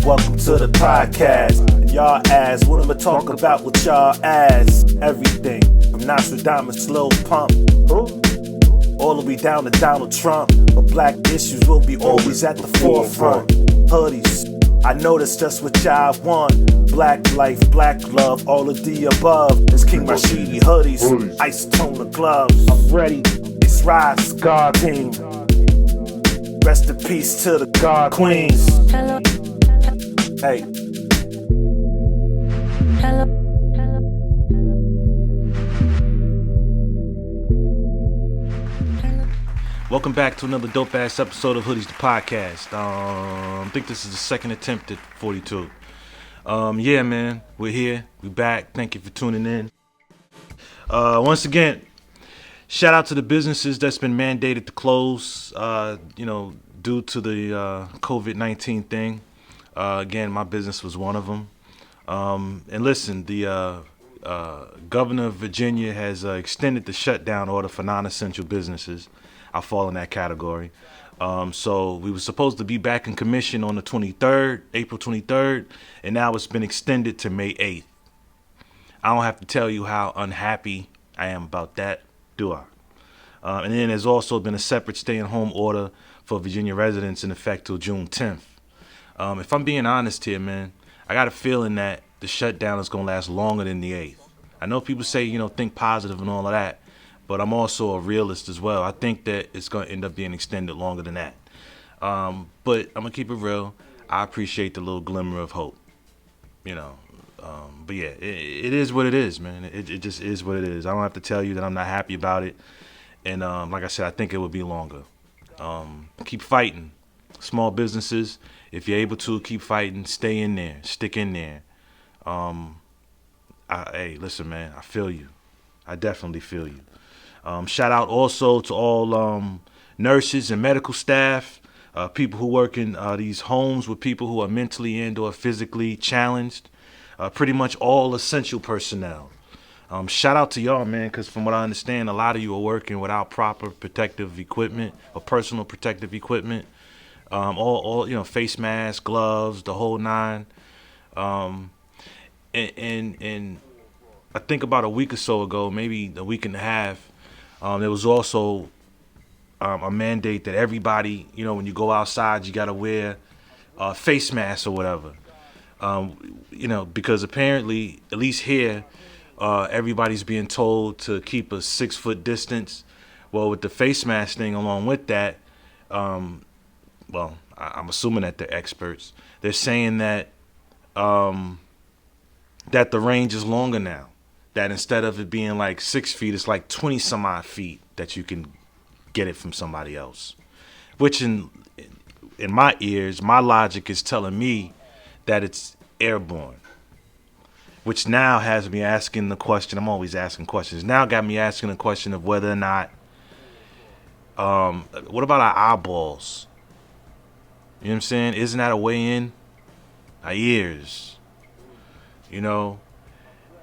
Welcome to the podcast. Y'all ask, what I'ma talk about with y'all ass? Everything from Nostradamus, Lil Pump, all the way down to Donald Trump. But black issues will be always at the forefront. Hoodies, I know that's just what y'all want. Black life, black love, all of the above. It's King Rashidi hoodies, ice toner gloves. I'm ready, it's Rise God Team. Rest in peace to the God Queens. Hey. Welcome back to another dope ass episode of Hoodies the podcast. I think this is the second attempt at 42. Yeah, man, we're here. We back. Thank you for tuning in. Once again, shout out to the businesses that's been mandated to close. Due to the COVID-19 thing. Again, my business was one of them. And listen, the governor of Virginia has extended the shutdown order for non-essential businesses. I fall in that category. So we were supposed to be back in commission on the 23rd, April 23rd, and now it's been extended to May 8th. I don't have to tell you how unhappy I am about that, do I? And then there's also been a separate stay-at-home order for Virginia residents in effect till June 10th. If I'm being honest here, man, I got a feeling that the shutdown is going to last longer than the 8th. I know people say, think positive and all of that, but I'm also a realist as well. I think that it's going to end up being extended longer than that. But I'm going to keep it real. I appreciate the little glimmer of hope, But yeah, it is what it is, man. It just is what it is. I don't have to tell you that I'm not happy about it. And like I said, I think it would be longer. Keep fighting. Small businesses, if you're able to, keep fighting. Stay in there. Stick in there. Hey, listen, man, I feel you. I definitely feel you. Shout out also to all nurses and medical staff, people who work in these homes with people who are mentally and or physically challenged, pretty much all essential personnel. Shout out to y'all, man, because from what I understand, a lot of you are working without proper protective equipment or personal protective equipment. All face masks, gloves, the whole nine. And I think about a week or so ago, maybe a week and a half, there was also a mandate that everybody, when you go outside, you got to wear face masks or whatever. Because apparently, at least here, everybody's being told to keep a 6-foot distance. Well, with the face mask thing along with that, I'm assuming that they're experts. They're saying that that the range is longer now. That instead of it being like 6 feet, it's like 20 some odd feet that you can get it from somebody else. Which in my ears, my logic is telling me that it's airborne. Which now has me asking the question, I'm always asking questions, now got me asking the question of whether or not, what about our eyeballs? You know what I'm saying? Isn't that a way in? Our ears.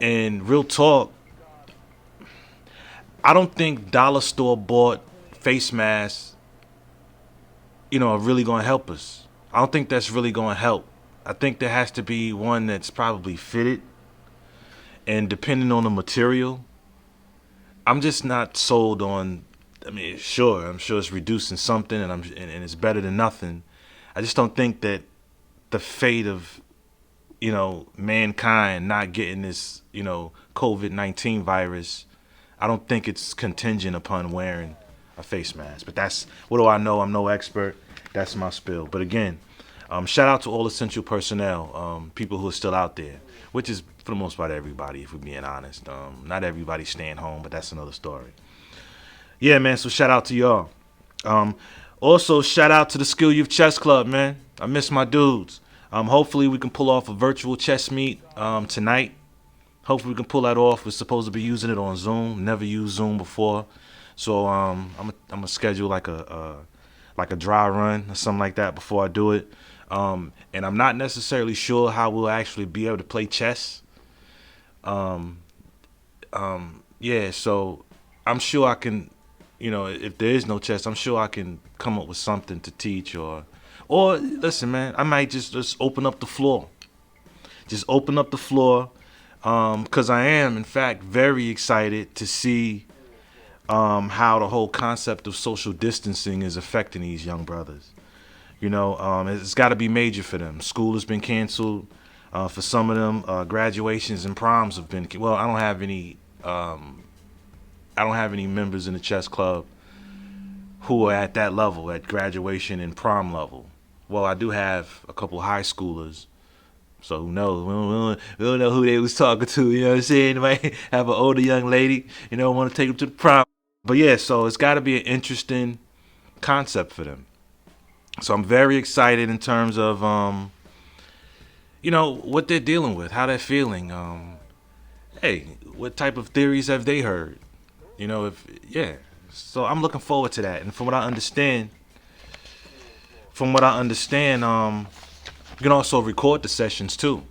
And real talk, I don't think dollar store bought face masks, are really going to help us. I don't think that's really going to help. I think there has to be one that's probably fitted. And depending on the material, I'm just not sold on. I'm sure it's reducing something, and it's better than nothing. I just don't think that the fate of, mankind not getting this, COVID-19 virus, I don't think it's contingent upon wearing a face mask. But that's, what do I know? I'm no expert. That's my spill. But again, shout out to all essential personnel, people who are still out there, which is for the most part everybody, if we're being honest. Not everybody's staying home, but that's another story. Yeah, man, so shout out to y'all. Also, shout out to the Skill Youth Chess Club, man. I miss my dudes. Hopefully we can pull off a virtual chess meet tonight. Hopefully we can pull that off. We're supposed to be using it on Zoom. Never used Zoom before. So I'm gonna schedule like a dry run or something like that before I do it. And I'm not necessarily sure how we'll actually be able to play chess. Yeah, so I'm sure I can if there is no chess, I'm sure I can come up with something to teach or listen, man, I might just open up the floor. Just open up the floor, because I am, in fact, very excited to see how the whole concept of social distancing is affecting these young brothers. It's got to be major for them. School has been canceled. For some of them, graduations and proms have been. Well, I don't have any. I don't have any members in the chess club who are at that level, at graduation and prom level. Well, I do have a couple high schoolers. So who knows? We don't know who they was talking to. You know what I'm saying? They might have an older young lady. Want to take them to the prom. But yeah, so it's got to be an interesting concept for them. So I'm very excited in terms of what they're dealing with, how they're feeling. Hey, what type of theories have they heard? So I'm looking forward to that. And from what I understand, you can also record the sessions too.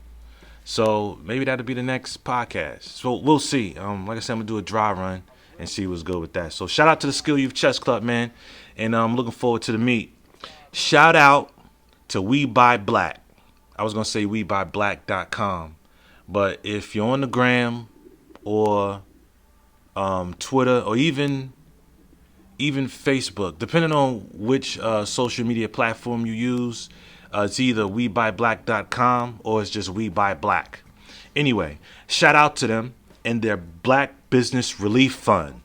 So maybe that'll be the next podcast. So we'll see. Like I said, I'm gonna do a dry run and see what's good with that. So shout out to the Skill Youth Chess Club, man. And I'm looking forward to the meet. Shout out to We Buy Black. I was gonna say WeBuyBlack.com, but if you're on the gram or Twitter or even Facebook, depending on which social media platform you use, it's either WeBuyBlack.com or it's just We Buy Black. Anyway, shout out to them and their Black Business Relief Fund.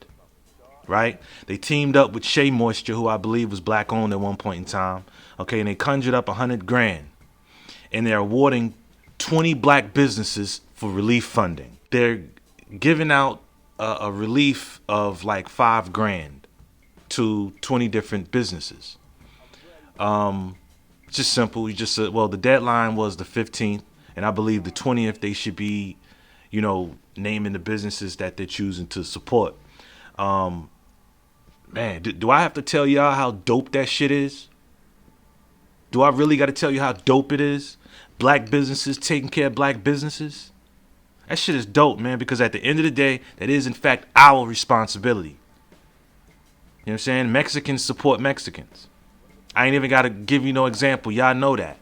Right? They teamed up with Shea Moisture, who I believe was black owned at one point in time. Okay, and they conjured up $100,000, and they're awarding 20 black businesses for relief funding. They're giving out a relief of like $5,000 to 20 different businesses. Just simple. You just the deadline was the 15th, and I believe the 20th they should be, naming the businesses that they're choosing to support. Man, do I have to tell y'all how dope that shit is? Do I really got to tell you how dope it is? Black businesses taking care of black businesses? That shit is dope, man, because at the end of the day, that is, in fact, our responsibility. You know what I'm saying? Mexicans support Mexicans. I ain't even got to give you no example. Y'all know that.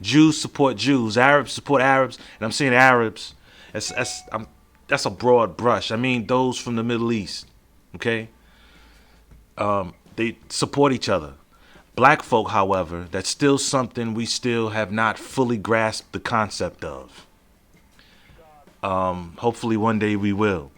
Jews support Jews. Arabs support Arabs. And I'm saying Arabs. That's a broad brush. I mean those from the Middle East. Okay? They support each other. Black folk, however, that's still something we still have not fully grasped the concept of. Hopefully one day we will.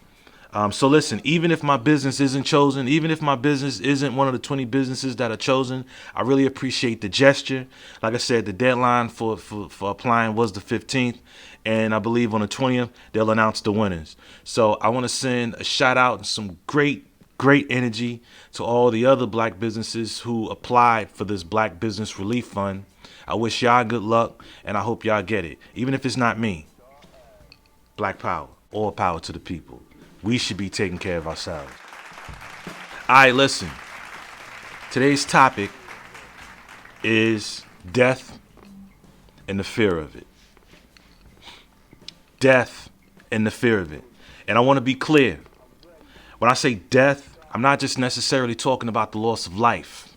So listen, even if my business isn't chosen, even if my business isn't one of the 20 businesses that are chosen, I really appreciate the gesture. Like I said, the deadline for applying was the 15th. And I believe on the 20th, they'll announce the winners. So I want to send a shout out and some great energy to all the other black businesses who applied for this Black Business Relief Fund. I wish y'all good luck, and I hope y'all get it. Even if it's not me. Black power. All power to the people. We should be taking care of ourselves. All right, listen. Today's topic is death and the fear of it. Death and the fear of it. And I want to be clear. When I say death, I'm not just necessarily talking about the loss of life.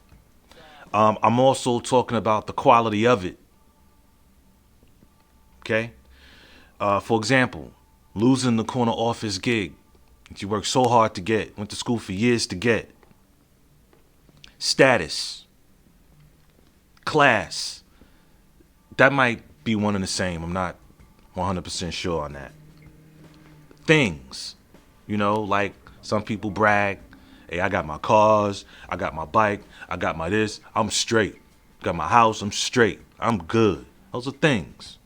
I'm also talking about the quality of it. Okay? For example, losing the corner office gig that you worked so hard to get, went to school for years to get. Status. Class. That might be one and the same. I'm not 100% sure on that. Things. Like some people brag. Hey, I got my cars, I got my bike, I got my this, I'm straight. Got my house, I'm straight. I'm good. Those are things.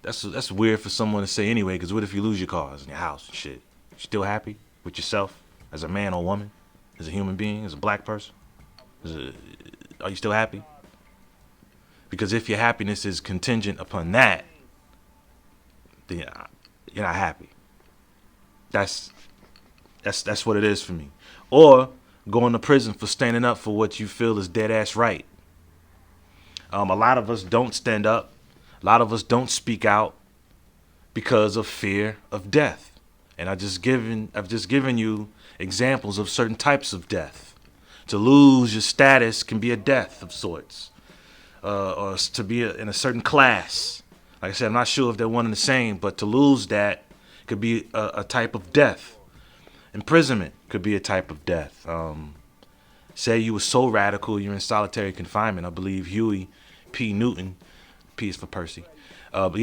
That's weird for someone to say anyway, because what if you lose your cars and your house and shit? You still happy with yourself as a man or woman, as a human being, as a black person? Are you still happy? Because if your happiness is contingent upon that, then you're not happy. That's what it is for me. Or going to prison for standing up for what you feel is dead ass right. A lot of us don't stand up. A lot of us don't speak out because of fear of death. And I've just given you examples of certain types of death. To lose your status can be a death of sorts, or to be in a certain class. Like I said, I'm not sure if they're one and the same, but to lose that could be a type of death. Imprisonment could be a type of death. Say you were so radical, you're in solitary confinement. I believe Huey P. Newton, P is for Percy. But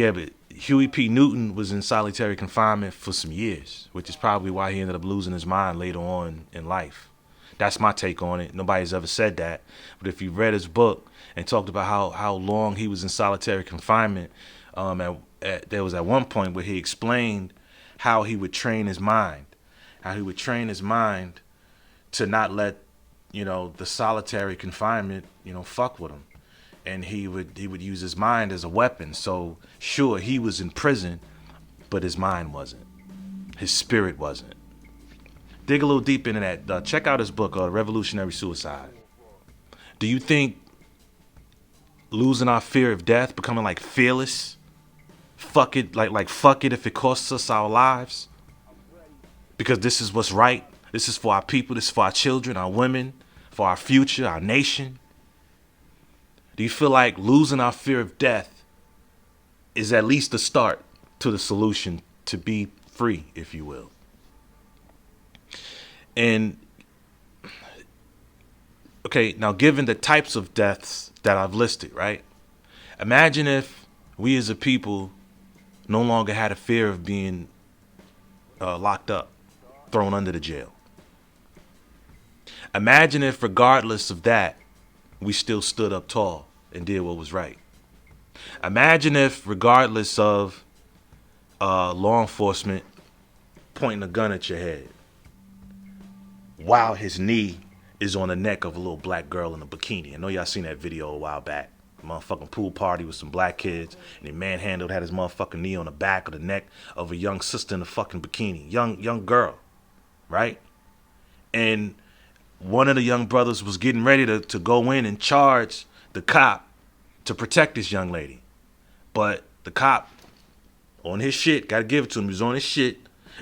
Huey P. Newton was in solitary confinement for some years, which is probably why he ended up losing his mind later on in life. That's my take on it. Nobody's ever said that. But if you read his book and talked about how long he was in solitary confinement, there was at one point where he explained how he would train his mind, to not let, the solitary confinement, fuck with him. And he would use his mind as a weapon. So sure, he was in prison, but his mind wasn't. His spirit wasn't. Dig a little deep into that. Check out his book, Revolutionary Suicide. Do you think losing our fear of death, becoming like fearless, fuck it, like fuck it if it costs us our lives, because this is what's right, this is for our people, this is for our children, our women, for our future, our nation? Do you feel like losing our fear of death is at least the start to the solution to be free, if you will? And okay, now given the types of deaths that I've listed, right? Imagine if we as a people no longer had a fear of being locked up, thrown under the jail. Imagine if, regardless of that, we still stood up tall and did what was right. Imagine if, regardless of law enforcement pointing a gun at your head, while his knee is on the neck of a little black girl in a bikini. I know y'all seen that video a while back. A motherfucking pool party with some black kids, and he manhandled, had his motherfucking knee on the back of the neck of a young sister in a fucking bikini. Young girl, right? And one of the young brothers was getting ready to go in and charge the cop to protect this young lady. But the cop, on his shit, gotta give it to him, he was on his shit,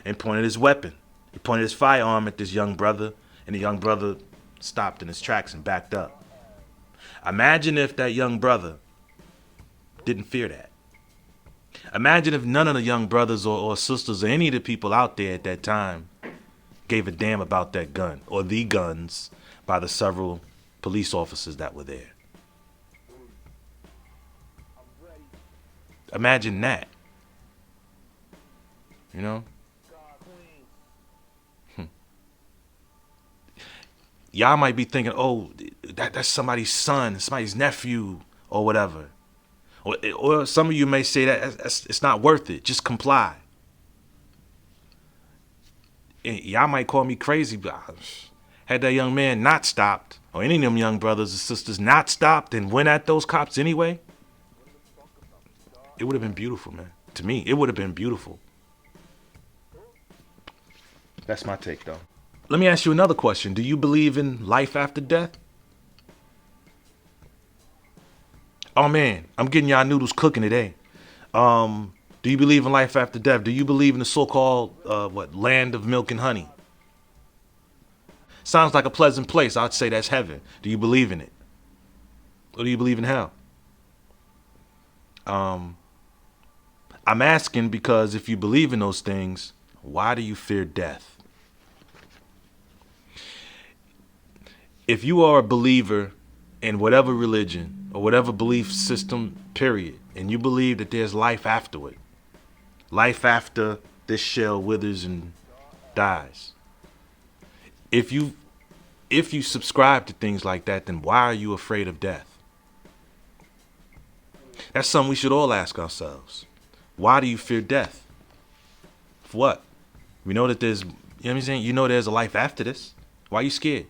and pointed his weapon. He pointed his firearm at this young brother, and the young brother stopped in his tracks and backed up. Imagine if that young brother didn't fear that. Imagine if none of the young brothers or sisters or any of the people out there at that time gave a damn about that gun or the guns by the several police officers that were there. Imagine that. You know? Y'all might be thinking, oh, that's somebody's son, somebody's nephew, or whatever. Or some of you may say that it's not worth it. Just comply. And y'all might call me crazy, but had that young man not stopped, or any of them young brothers and sisters not stopped and went at those cops anyway, it would have been beautiful, man. To me, it would have been beautiful. That's my take, though. Let me ask you another question. Do you believe in life after death? Oh, man, I'm getting y'all noodles cooking today. Do you believe in life after death? Do you believe in the so-called, land of milk and honey? Sounds like a pleasant place. I'd say that's heaven. Do you believe in it? Or do you believe in hell? I'm asking because if you believe in those things, why do you fear death? If you are a believer in whatever religion or whatever belief system, period, and you believe that there's life afterward, life after this shell withers and dies, if you subscribe to things like that, then why are you afraid of death? That's something we should all ask ourselves. Why do you fear death? For what? We know that there's, what I'm saying? You know there's a life after this. Why are you scared?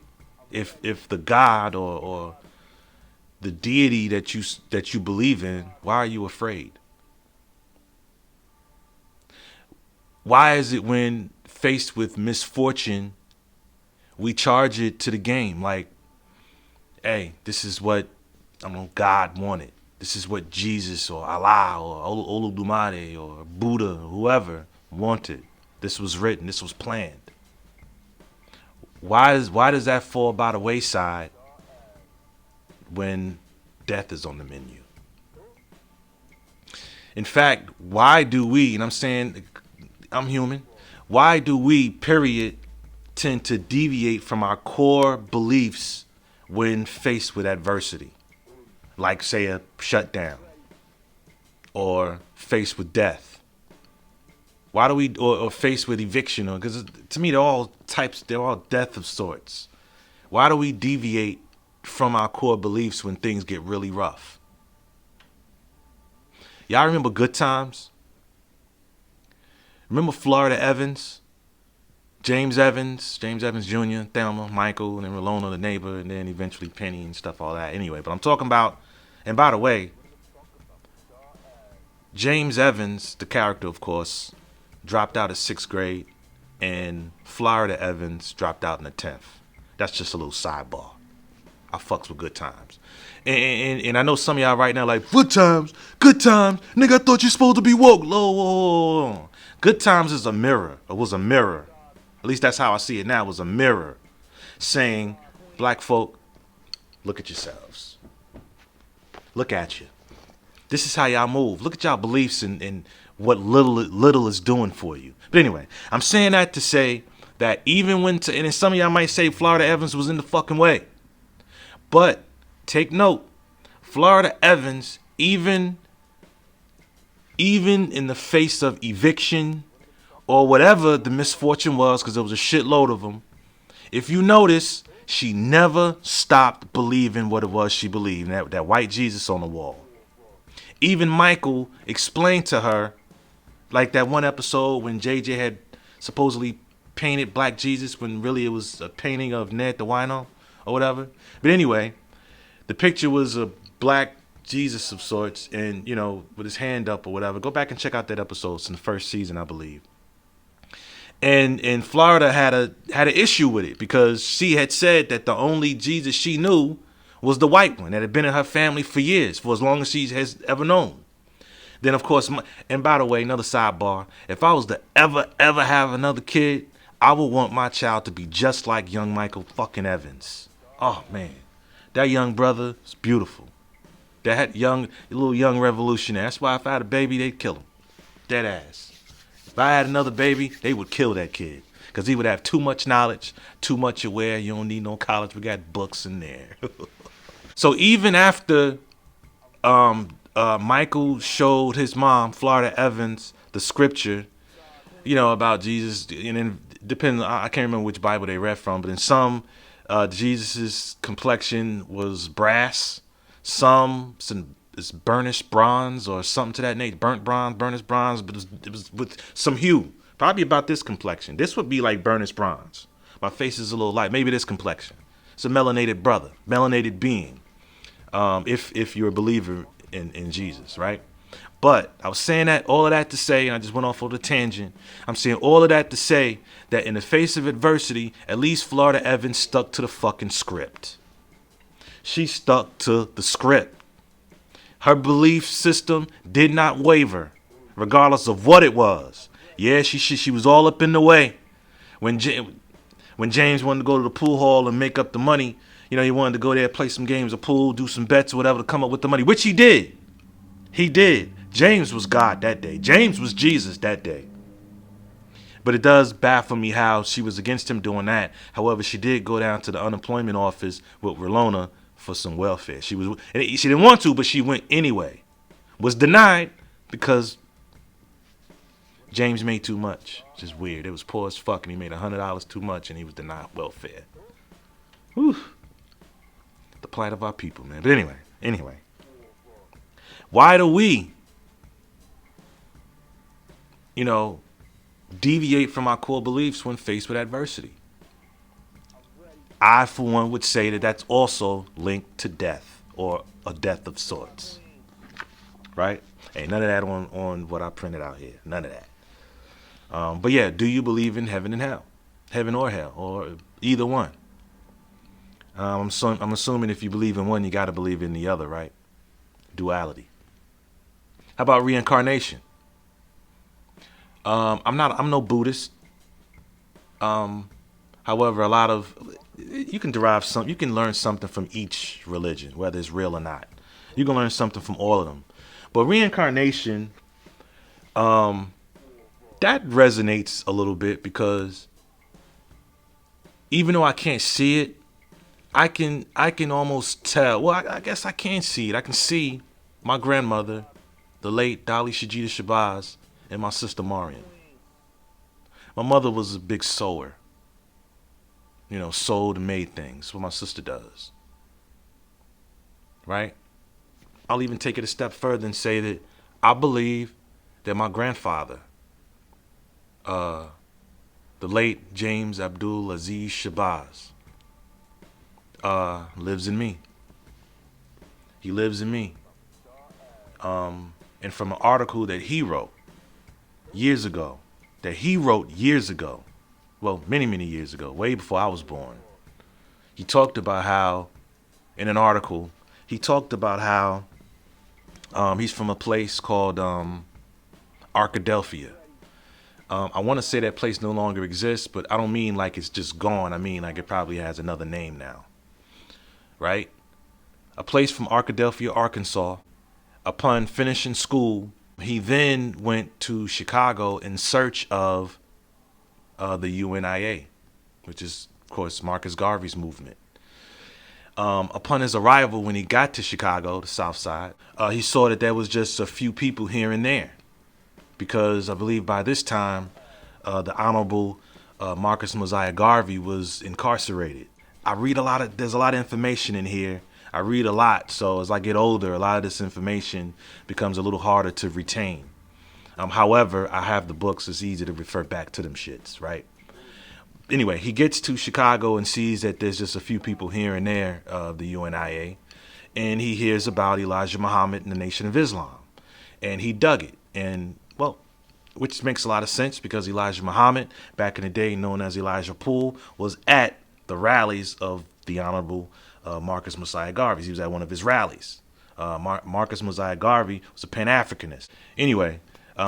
If the God or the deity that you believe in, why are you afraid? Why is it when faced with misfortune, we charge it to the game? Like, hey, this is what God wanted. This is what Jesus or Allah or Olodumare or Buddha, whoever wanted. This was written. This was planned. why does that fall by the wayside when death is on the menu? In fact, why do we, and I'm saying I'm human, why do we, period, tend to deviate from our core beliefs when faced with adversity? Like, say, a shutdown or faced with death. Why do we, or faced with eviction? Because to me, they're all death of sorts. Why do we deviate from our core beliefs when things get really rough? Y'all remember Good Times? Remember Florida Evans? James Evans Jr., Thelma, Michael, and then Rolona, the neighbor, and then eventually Penny and stuff, all that. Anyway, but I'm talking about, and by the way, James Evans, the character, of course, dropped out of 6th grade, and Florida Evans dropped out in the 10th. That's just a little sidebar. I fucks with Good Times. And I know some of y'all right now like, good times. Nigga, I thought you supposed to be woke. Whoa. Good Times is a mirror. It was a mirror. At least that's how I see it now. It was a mirror saying, black folk, look at yourselves. Look at you. This is how y'all move. Look at y'all beliefs and what little is doing for you. But anyway, I'm saying that to say that even when, and then some of y'all might say Florida Evans was in the fucking way. But take note, Florida Evans, even in the face of eviction or whatever the misfortune was, because there was a shitload of them, if you notice, she never stopped believing what it was she believed, that white Jesus on the wall. Even Michael explained to her, like that one episode when JJ had supposedly painted Black Jesus when really it was a painting of Ned the Wino or whatever. But anyway, the picture was a black Jesus of sorts, and with his hand up or whatever. Go back and check out that episode. It's in the first season, I believe. And Florida had an issue with it because she had said that the only Jesus she knew was the white one that had been in her family for years, for as long as she has ever known. Then, of course, and by the way, another sidebar, if I was to ever have another kid, I would want my child to be just like young Michael fucking Evans. Oh, man. That young brother is beautiful. That little young revolutionary. That's why if I had a baby, they'd kill him. Dead ass. If I had another baby, they would kill that kid. Because he would have too much knowledge, too much aware. You don't need no college. We got books in there. So even after Michael showed his mom, Florida Evans, the scripture, about Jesus, and then depending, I can't remember which Bible they read from, but in some, Jesus's complexion was brass, some is burnished bronze or something to that nature, burnished bronze, but it was with some hue, probably about this complexion. This would be like burnished bronze. My face is a little light, maybe this complexion. It's a melanated brother, melanated being, if you're a believer in Jesus, right? But I was saying all of that to say, and I just went off on a tangent. I'm saying all of that to say that in the face of adversity, at least Florida Evans stuck to the fucking script. She stuck to the script. Her belief system did not waver, regardless of what it was. Yeah, she was all up in the way. When James wanted to go to the pool hall and make up the money, he wanted to go there, play some games of pool, do some bets or whatever to come up with the money, which he did. He did. James was God that day. James was Jesus that day. But it does baffle me how she was against him doing that. However, she did go down to the unemployment office with Rolona for some welfare. She didn't want to, but she went anyway. Was denied because James made too much. Which is weird. It was poor as fuck, and he made $100 too much, and he was denied welfare. Whew. The plight of our people, man. But anyway. Why do we, deviate from our core beliefs when faced with adversity? I, for one, would say that that's also linked to death or a death of sorts. Right? Ain't none of that on what I printed out here. None of that. But yeah, do you believe in heaven and hell? Heaven or hell, or either one? I'm assuming if you believe in one, you got to believe in the other, right? Duality. How about reincarnation? I'm no Buddhist. How However, you can you can learn something from each religion, whether it's real or not. You can learn something from all of them. But reincarnation, that resonates a little bit because even though I can't see it, I can almost tell. Well, I guess I can see it. I can see my grandmother, the late Dolly Shajita Shabazz, and my sister Marion. My mother was a big sewer. Sewed and made things. What my sister does. Right? I'll even take it a step further and say that I believe that my grandfather, the late James Abdul Aziz Shabazz, lives in me. He lives in me. And from an article that he wrote years ago, well, many, many years ago, way before I was born, he talked about how, in an article, he talked about how he's from a place called Arkadelphia. I want to say that place no longer exists, but I don't mean like it's just gone. I mean like it probably has another name now. Right? A place from Arkadelphia, Arkansas. Upon finishing school, he then went to Chicago in search of the UNIA, which is, of course, Marcus Garvey's movement. Upon his arrival, when he got to Chicago, the South Side, he saw that there was just a few people here and there. Because I believe by this time, the Honorable Marcus Mosiah Garvey was incarcerated. There's a lot of information in here. I read a lot, so as I get older, a lot of this information becomes a little harder to retain. However, I have the books. It's easy to refer back to them shits, right? Anyway, he gets to Chicago and sees that there's just a few people here and there of the UNIA. And he hears about Elijah Muhammad and the Nation of Islam. And he dug it. And, well, which makes a lot of sense because Elijah Muhammad, back in the day known as Elijah Poole, was at the rallies of the Honorable Marcus Mosiah Garvey. He was at one of his rallies. Marcus Mosiah Garvey was a Pan-Africanist. Anyway,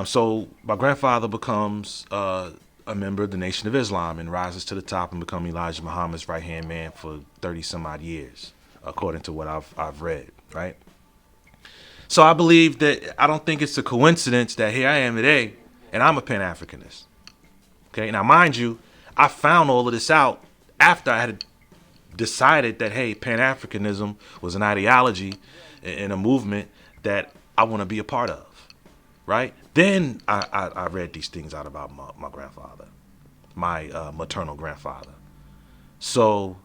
so my grandfather becomes a member of the Nation of Islam and rises to the top and becomes Elijah Muhammad's right-hand man for 30 some odd years, according to what I've read, right? So I believe that I don't think it's a coincidence that here I am today and I'm a Pan-Africanist. Okay, now mind you, I found all of this out after I had decided that, hey, Pan-Africanism was an ideology and a movement that I want to be a part of, right? Then I read these things out about my grandfather, my maternal grandfather. So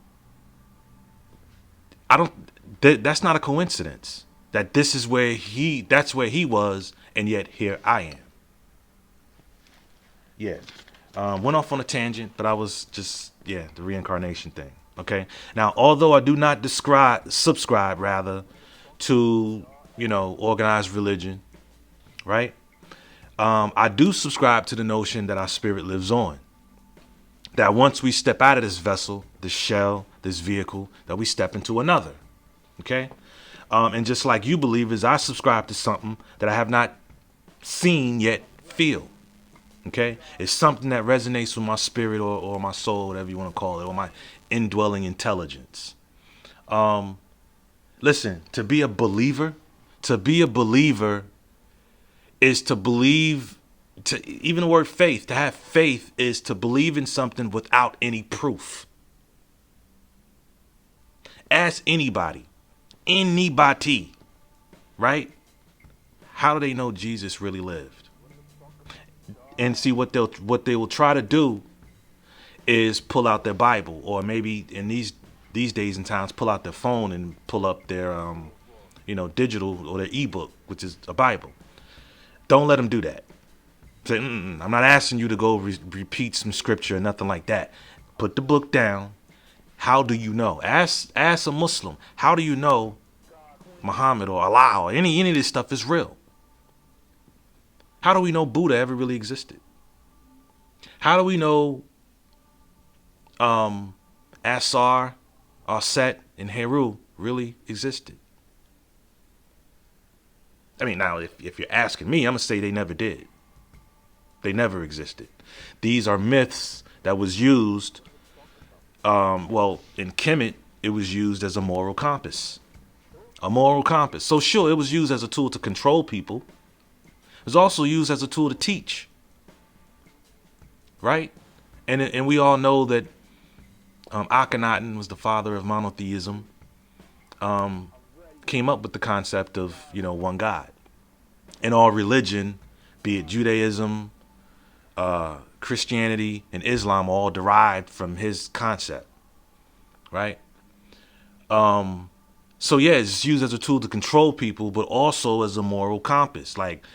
that's not a coincidence that this is that's where he was, and yet here I am. Yeah. Went off on a tangent, but I was just, the reincarnation thing. Okay. Now, although I do not subscribe to, organized religion, right? I do subscribe to the notion that our spirit lives on. That once we step out of this vessel, this shell, this vehicle, that we step into another. Okay. And just like you believers, I subscribe to something that I have not seen yet feel. Okay, it's something that resonates with my spirit or my soul, whatever you want to call it, or my indwelling intelligence. Listen, to be a believer is to believe, even the word faith, to have faith is to believe in something without any proof. Ask anybody, right? How do they know Jesus really lived? And see, what they will try to do is pull out their Bible, or maybe in these days and times pull out their phone and pull up their digital or their ebook, which is a Bible. Don't let them do that. Say, I'm not asking you to go repeat some scripture or nothing like that. Put the book down. How do you know? Ask a Muslim. How do you know Muhammad or Allah or any of this stuff is real? How do we know Buddha ever really existed? How do we know Asar, Aset, and Heru really existed? I mean, now, if you're asking me, I'm going to say they never did. They never existed. These are myths that was used Well, in Kemet, it was used as a moral compass. A moral compass. So sure, it was used as a tool to control people. It was also used as a tool to teach, right? And we all know that Akhenaten was the father of monotheism. Came up with the concept of one God. And all religion, be it Judaism, Christianity, and Islam, all derived from his concept, right? So yeah, it's used as a tool to control people, but also as a moral compass. Like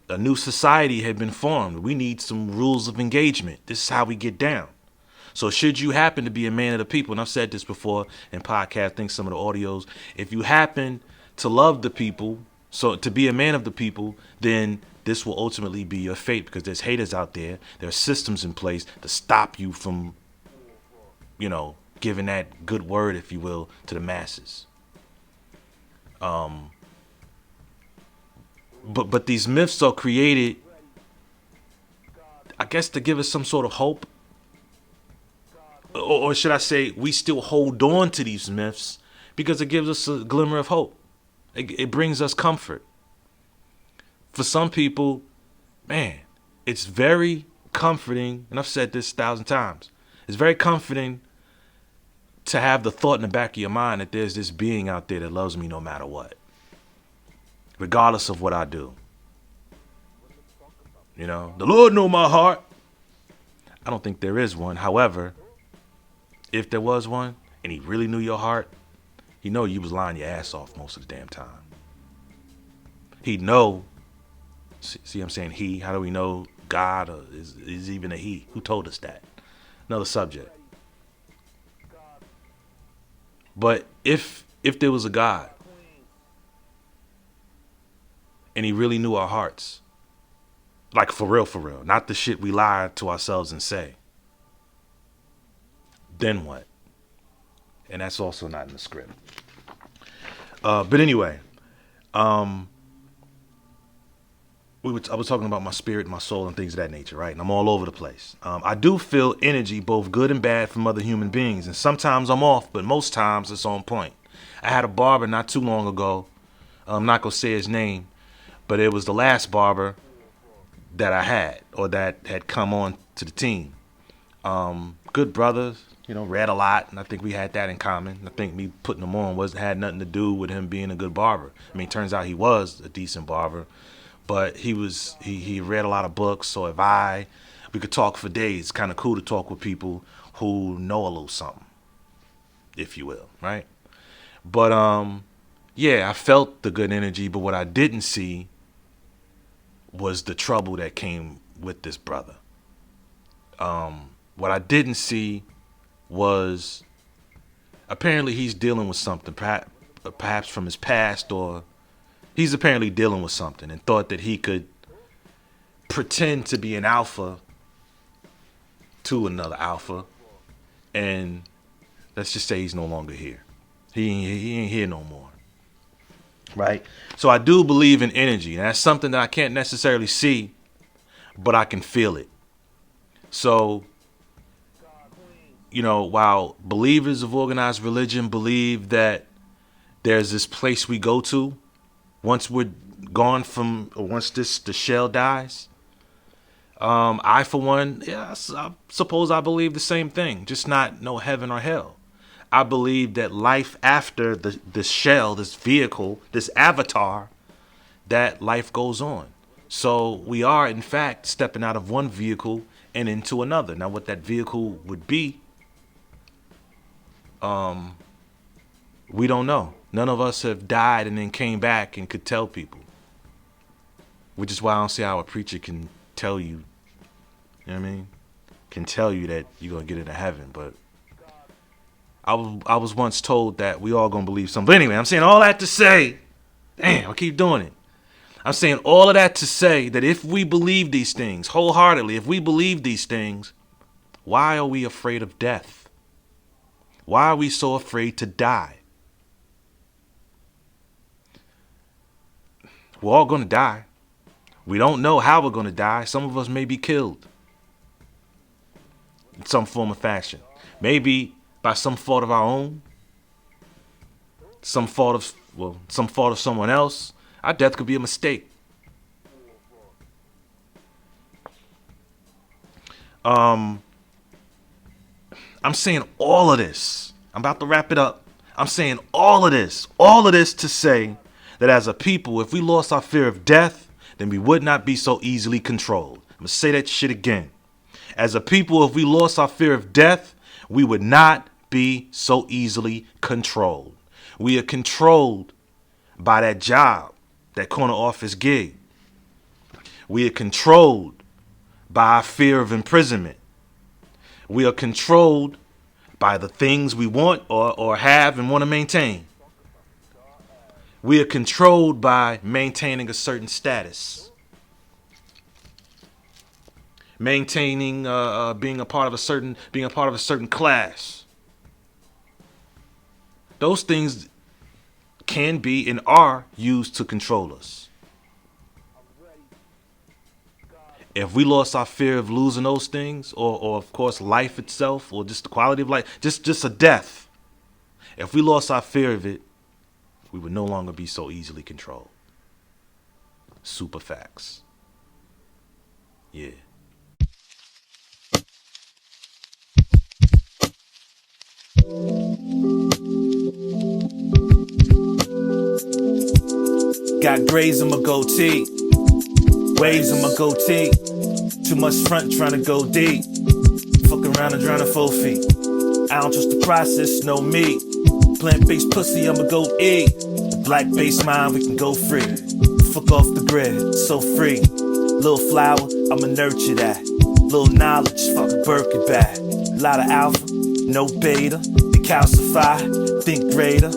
a new society had been formed. We need some rules of engagement. This is how we get down. So should you happen to be a man of the people, and I've said this before in podcasts, I think some of the audios, if you happen to love the people, so to be a man of the people, then this will ultimately be your fate, because there's haters out there. There are systems in place to stop you from, giving that good word, if you will, to the masses. But these myths are created, I guess, to give us some sort of hope. Or should I say, we still hold on to these myths because it gives us a glimmer of hope. It brings us comfort. For some people, man, it's very comforting, and I've said this 1,000 times. It's very comforting to have the thought in the back of your mind that there's this being out there that loves me no matter what, regardless of what I do. The Lord knows my heart. I don't think there is one. However, if there was one and he really knew your heart, he know you was lying your ass off most of the damn time. He'd know. See what I'm saying? He. How do we know God is even a he? Who told us that? Another subject. But if there was a God and he really knew our hearts, like for real, not the shit we lie to ourselves and say, then what? And that's also not in the script. But anyway, I was talking about my spirit, my soul, and things of that nature, right? And I'm all over the place. I do feel energy, both good and bad, from other human beings. And sometimes I'm off, but most times it's on point. I had a barber not too long ago. I'm not going to say his name, but it was the last barber that I had, or that had come on to the team. Good brother, read a lot, and I think we had that in common. I think me putting him on had nothing to do with him being a good barber. I mean, it turns out he was a decent barber, but he read a lot of books. So we could talk for days. It's kind of cool to talk with people who know a little something, if you will, right? But yeah, I felt the good energy, but what I didn't see was the trouble that came with this brother. What I didn't see was apparently he's dealing with something, perhaps from his past, or he's apparently dealing with something and thought that he could pretend to be an alpha to another alpha, and let's just say he's no longer here. He ain't here no more. Right? So I do believe in energy, and that's something that I can't necessarily see, but I can feel it. So, while believers of organized religion believe that there's this place we go to once we're gone once the shell dies, I, for one, I suppose I believe the same thing, just not no heaven or hell. I believe that life after the shell, this vehicle, this avatar, that life goes on. So we are, in fact, stepping out of one vehicle and into another. Now, what that vehicle would be, we don't know. None of us have died and then came back and could tell people. Which is why I don't see how a preacher can tell you, what I mean? Can tell you that you're going to get into heaven, but I was once told that we all gonna believe something. But anyway, I'm saying all that to say, damn, I keep doing it. I'm saying all of that to say that if we believe these things wholeheartedly, if we believe these things, why are we afraid of death? Why are we so afraid to die? We're all gonna die. We don't know how we're gonna die. Some of us may be killed in some form or fashion. Maybe by some fault of our own, some fault of someone else, our death could be a mistake. I'm saying all of this. I'm about to wrap it up. I'm saying all of this to say that as a people, if we lost our fear of death, then we would not be so easily controlled. I'm going to say that shit again. As a people, if we lost our fear of death, we would not be so easily controlled. We are controlled by that job, that corner office gig. We are controlled by our fear of imprisonment. We are controlled by the things we want or have and want to maintain. We are controlled by maintaining a certain status, maintaining being a part of a certain class. Those things can be and are used to control us. If we lost our fear of losing those things, or of course life itself, or just the quality of life, just a death. If we lost our fear of it, we would no longer be so easily controlled. Super facts. Yeah. Got grays in my goatee, waves in my goatee. Too much front trying to go deep. Fuck around and drown in 4 feet. I don't trust the process, no me. Plant-based pussy, I'ma go eat. Black-based mind, we can go free. Fuck off the grid, so free. Little flower, I'ma nurture that. Little knowledge, fuck Birkin back. Lot of alpha, no beta. Decalcify, think greater.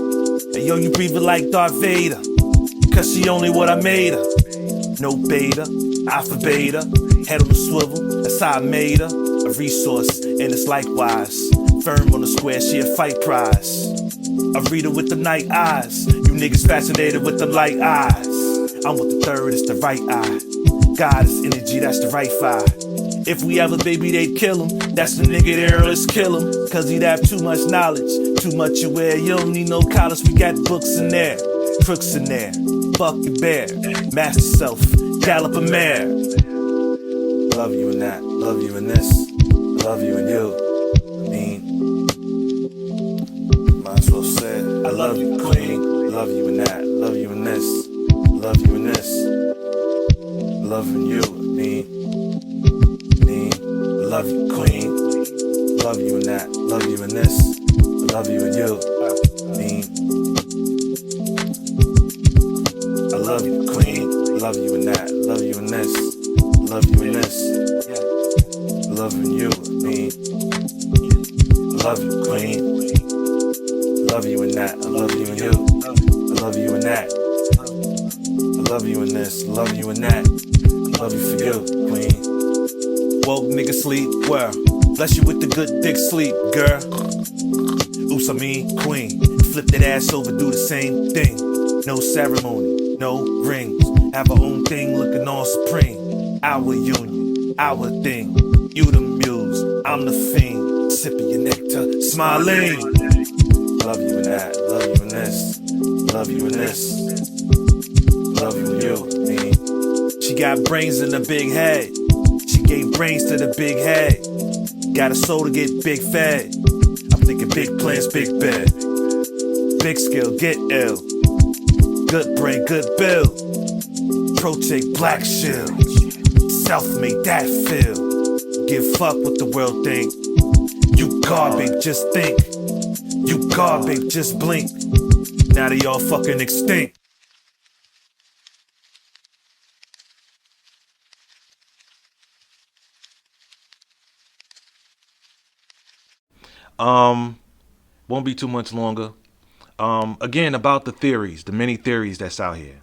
Hey yo, you breathing like Darth Vader. Cause she only what I made her. No beta, alpha beta. Head on the swivel, that's how I made her. A resource, and it's likewise. Firm on the square, she a fight prize. I read her with the night eyes. You niggas fascinated with the light eyes. I'm with the third, it's the right eye. God is energy, that's the right fire. If we have a baby, they'd kill him. That's the nigga there, let's kill him. Cause he'd have too much knowledge, too much aware. You don't need no college, we got books in there. Crooks in there, fuck your bear. Master self, gallop a mare. Love you in that, love you in this. Love you and you. I mean, might as well say it. I love you, queen. Love you in that, love you in this. Love you in this. Love you and you. I mean, love you, queen. Love you in that, love you in this. Love you and you. I mean, I love you, queen. Love you in that, love you in this. Love you in this. Love you and you. I mean, love you, queen. Love you in that, I love you and you. I love you in that. I love you in this, love you in that. I love you for you, queen. Woke nigga sleep, well, bless you with the good dick sleep, girl. Oops, I mean queen. Flip that ass over, do the same thing. No ceremony, no rings. Have our own thing, looking all supreme. Our union, our thing. You the muse, I'm the fiend. Sipping your nectar, smiling. Love you in that, love you in this. Love you in this. Love you and you, me. She got brains in a big head. She gave brains to the big head. Got a soul to get big fed. I'm thinking big plans, big bed. Big skill, get ill. Good brain, good build. Protect black shield. Self-made that feel. Give fuck what the world think. You garbage, just think. You garbage, just blink. Now they all fucking extinct. Won't be too much longer. Again, about the theories, the many theories that's out here.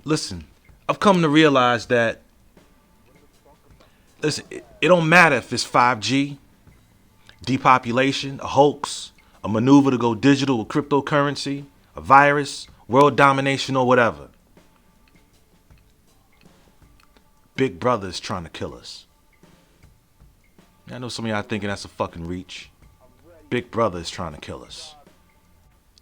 Listen, I've come to realize that, listen, it don't matter if it's 5G, depopulation, a hoax, a maneuver to go digital with cryptocurrency, a virus, world domination, or whatever. Big Brother is trying to kill us. I know some of y'all thinking that's a fucking reach. Big Brother is trying to kill us.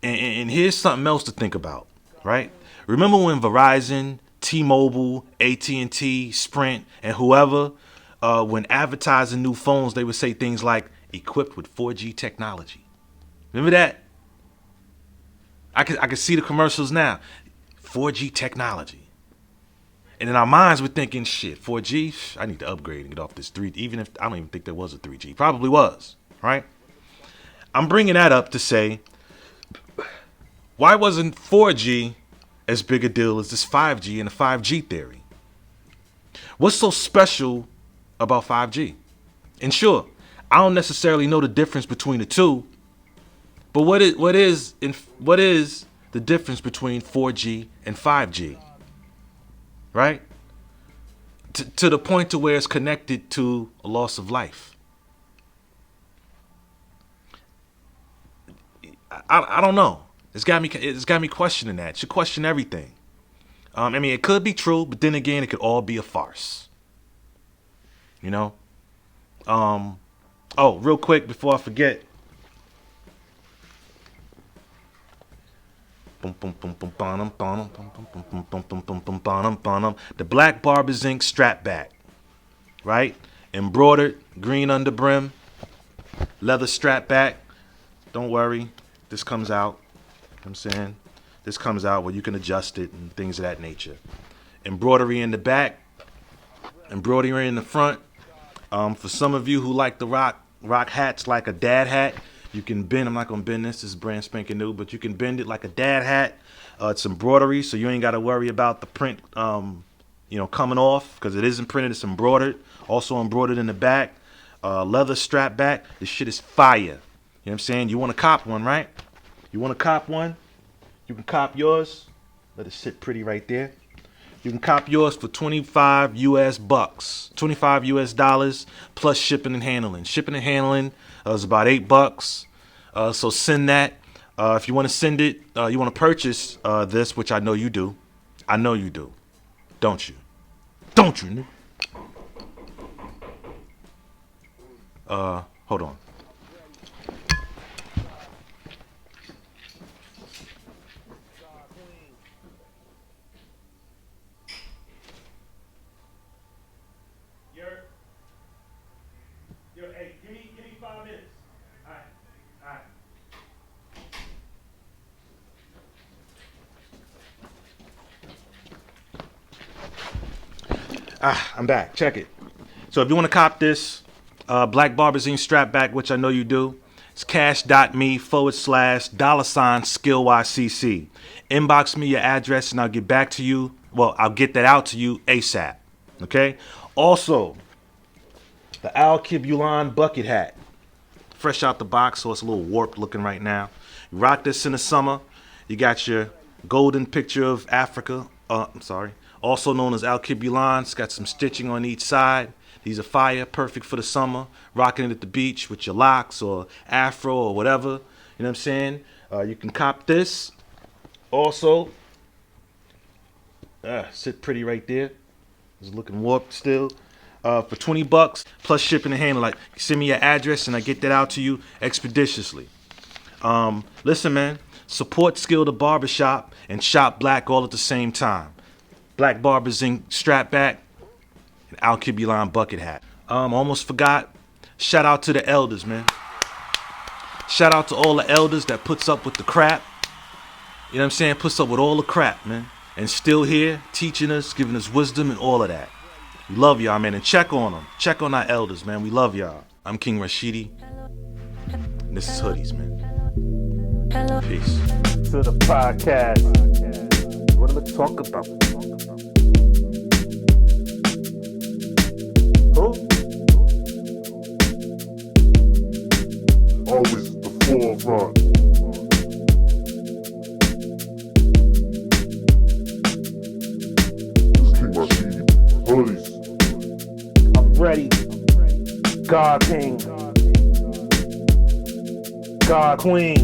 And here's something else to think about, right? Remember when Verizon, T-Mobile, AT&T, Sprint, and whoever, when advertising new phones, they would say things like, equipped with 4G technology. Remember that? I can see the commercials now. 4G technology. And in our minds, we're thinking, shit, 4G? I need to upgrade and get off this 3G. Even if I don't even think there was a 3G. Probably was, right? I'm bringing that up to say, why wasn't 4G as big a deal as this 5G and the 5G theory? What's so special about 5G? And sure, I don't necessarily know the difference between the two, but what is the difference between 4G and 5G? Right? To the point to where it's connected to a loss of life. I don't know. It's got me questioning that. It should question everything. I mean, it could be true, but then again, it could all be a farce. You know? Oh, real quick before I forget. The Black Barbers Inc. strap back, right? Embroidered, green under brim, leather strap back. Don't worry, this comes out. You know what I'm saying? This comes out where you can adjust it and things of that nature. Embroidery in the back, embroidery in the front. For some of you who like the rock hats like a dad hat, you can bend. I'm not gonna bend this. This is brand spanking new, but you can bend it like a dad hat. It's embroidery, so you ain't got to worry about the print, coming off because it isn't printed. It's embroidered. Also embroidered in the back. Leather strap back. This shit is fire. You know what I'm saying? You want to cop one, right? You want to cop one? You can cop yours. Let it sit pretty right there. You can cop yours for $25 US, $25 US plus shipping and handling. Shipping and handling is about $8. So send that. If you want to send it, you want to purchase this, which I know you do. I know you do. Don't you? Don't you? Hold on. Hey, give me 5 minutes. All right. I'm back. Check it. So if you want to cop this Black Barbers Inc. strap back, which I know you do, it's cash.me/$skillYCC. Inbox me your address and I'll get back to you. Well, I'll get that out to you ASAP. Okay? Also, the Al Kibulan bucket hat. Fresh out the box, so it's a little warped looking right now. You rock this in the summer. You got your golden picture of Africa. Also known as Al Kibulan. It's got some stitching on each side. These are fire, perfect for the summer. Rocking it at the beach with your locks or afro or whatever. You know what I'm saying? You can cop this. Also, sit pretty right there. It's looking warped still. For $20 plus shipping and handling. Like, send me your address and I get that out to you expeditiously. Listen, man, support Skill the Barbershop and Shop Black all at the same time. Black Barbers Inc. strap back and Al Kibulan bucket hat. Almost forgot. Shout out to the elders, man. Shout out to all the elders that puts up with the crap. You know what I'm saying? Puts up with all the crap, man. And still here, teaching us, giving us wisdom and all of that. We love y'all, man, and check on them. Check on our elders, man. We love y'all. I'm King Rashidi. And this is Hoodies, man. Peace. To the podcast. What am I talking about? Who? Always at the forefront. This King Rashidi. Hoodies. Ready. God King. God Queen.